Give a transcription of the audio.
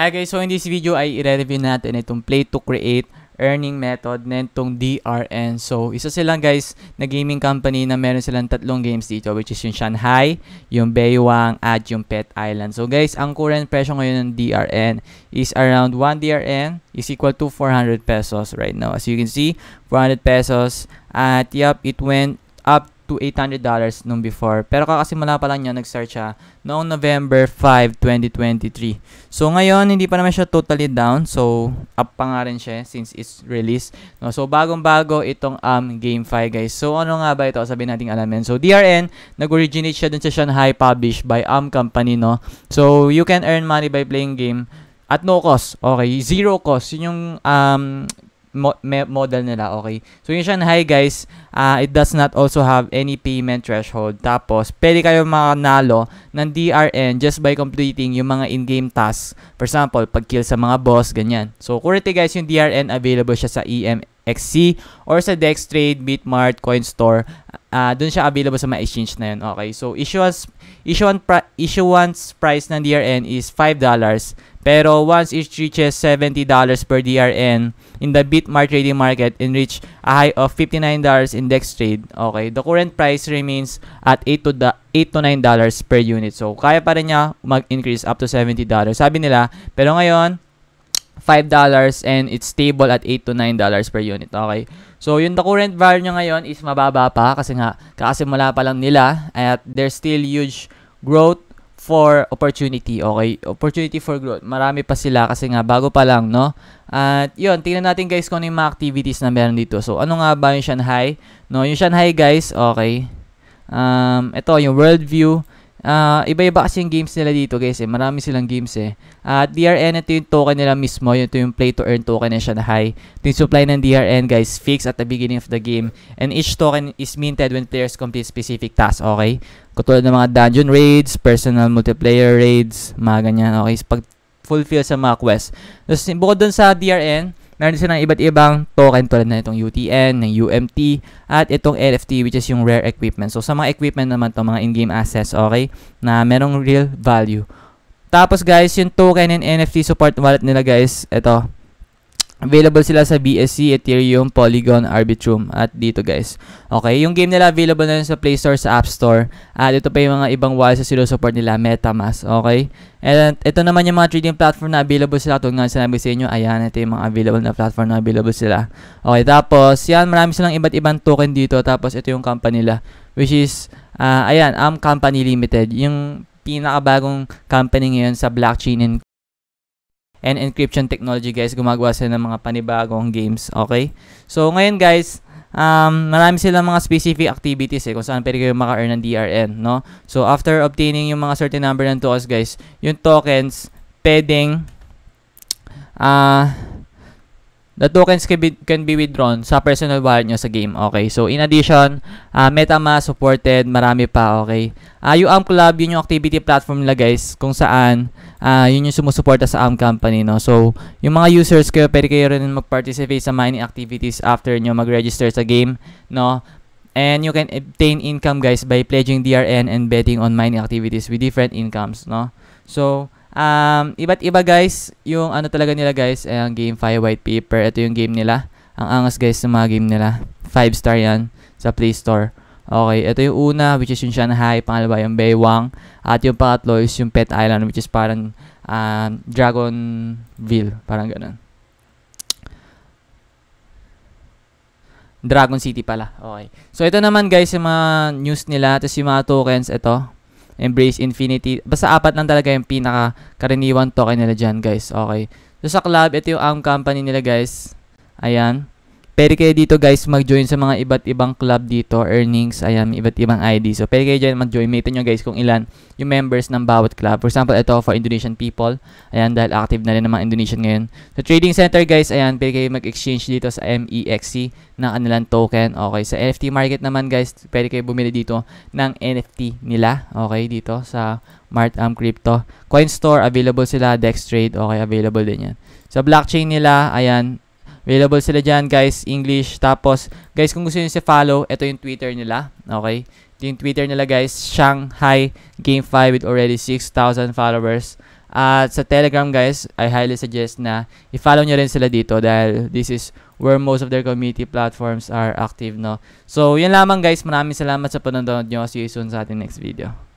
Hi guys, so in this video ay i-review natin itong play to create earning method na itong DRN. So isa silang guys na gaming company na meron silang tatlong games dito, which is yung Shanghai, yung Baywang, at yung Pet Island. So guys, ang current presyo ngayon ng DRN is around 1 DRN is equal to 400 pesos right now. As you can see, 400 pesos at yup, it went up to $800 nung before. Pero kakasimula pa lang niya, nag-start siya noong November 5, 2023. So ngayon, hindi pa naman siya totally down. So up pa nga rin siya since it's released. No? So bagong-bago itong GameFi guys. So ano nga ba ito? Sabihin natin alamin. So DRN, nag-originate siya dun sa Shanghai, published by company, no? So you can earn money by playing game at no cost. Okay, zero cost. Yun yung model nila, okay? So yung Shanghai guys, it does not also have any payment threshold. Tapos, pwede kayo makanalo ng DRN just by completing yung mga in-game tasks. For example, pag-kill sa mga boss, ganyan. So currently guys, yung DRN available siya sa EMXC or sa Dextrade, Bitmart, Coinstore. Doon siya available sa mga exchange na yun, okay? So issuance price ng DRN is $5. Pero once it reaches $70 per DRN in the Bitmart trading market and reach a high of $59 in Dextrade, okay, the current price remains at $8 to $9 per unit. So kaya pa rin niya mag-increase up to $70. Sabi nila, pero ngayon $5 and it's stable at $8 to $9 per unit, okay? So yung the current value niya ngayon is mababa pa kasi nga kakasimula pa lang nila at there's still huge growth for opportunity, okay? Opportunity for growth. Marami pa sila kasi nga bago pa lang, no? At yun, tingnan natin guys kung ano yung mga activities na meron dito. So ano nga ba yung Shanghai? No, yung Shanghai guys, okay. Ito yung worldview. Iba-iba kasi yung games nila dito guys, marami silang games at DRN, ito yung token nila mismo, ito yung play to earn token ng Shanghai. Ito yung supply ng DRN guys, fixed at the beginning of the game, and each token is minted when players complete specific tasks, okay? Katulad ng mga dungeon raids, personal multiplayer raids, mga ganyan, okay? Pag fulfill sa mga quest. Tapos bukod dun sa DRN, meron silang iba't ibang token tulad na itong UTN, ng UMT, at itong NFT which is yung rare equipment. So sa mga equipment naman to mga in-game assets, okay, na merong real value. Tapos guys, yung token and NFT support wallet nila guys, ito, available sila sa BSC, Ethereum, Polygon, Arbitrum, at dito guys. Okay, yung game nila available na sa Play Store, sa App Store. At ito pa yung mga ibang wallets na support nila, MetaMask, okay? And ito naman yung mga trading platform na available sila. Tulad nga sinabi sa inyo, ayan, ito yung mga available na platform na available sila. Okay, tapos yan, marami silang iba't ibang token dito. Tapos ito yung company nila, which is, ayan, Company Limited. Yung pinakabagong company ngayon sa blockchain and encryption technology guys, gumagawa sila ng mga panibagong games, okay? So ngayon guys, marami silang mga specific activities kung saan pwede kayo maka-earn ng DRN, no? So after obtaining yung mga certain number ng tokens guys, yung tokens pwedeng the tokens can be withdrawn sa personal wallet nyo sa game, okay? So in addition, MetaMask supported, marami pa, okay? Yung Club, yun yung activity platform nila guys, kung saan yun yung sumusuporta sa company, no? So yung mga users kayo, pwede kayo rin mag-participate sa mining activities after nyo mag-register sa game, no? And you can obtain income guys by pledging DRN and betting on mining activities with different incomes, no? So iba't iba guys yung ano talaga nila guys, ang GameFi white paper. Ito yung game nila, ang angas guys ng mga game nila, 5-star yan sa Play Store. Okay, ito yung una which is yung Shanghai, pangalawa yung Baywang, at yung pangatlo is yung Pet Island which is parang Dragonville, parang ganun, Dragon City pala. Okay, so ito naman guys yung mga news nila. Tapos yung mga tokens, ito Embrace Infinity. Basta apat lang talaga yung pinaka-karaniwan token nila dyan, guys. Okay. So, sa club, ito yung company nila, guys. Ayan. Pwede kayo dito, guys, mag-join sa mga iba't ibang club dito. Earnings, ayan, iba't ibang ID. So, pwede kayo dyan mag-join. Mate nyo, guys, kung ilan yung members ng bawat club. For example, ito for Indonesian people. Ayan, dahil active na rin ng mga Indonesian ngayon. Sa trading center, guys, ayan, pwede kayo mag-exchange dito sa MEXC ng kanilang token. Okay, sa NFT market naman, guys, pwede kayo bumili dito ng NFT nila. Okay, dito sa Mart Crypto. Coinstore, available sila. Dextrade, okay, available din yan. Sa blockchain nila, ayan, available sila dyan, guys, English. Tapos, guys, kung gusto nyo follow, ito yung Twitter nila. Okay? Ito yung Twitter nila, guys. Shanghai GameFi with already 6,000 followers. At sa Telegram guys, I highly suggest na i-follow nyo rin sila dito dahil this is where most of their community platforms are active, no? So, yun lamang guys. Maraming salamat sa panonood nyo. See you soon sa ating next video.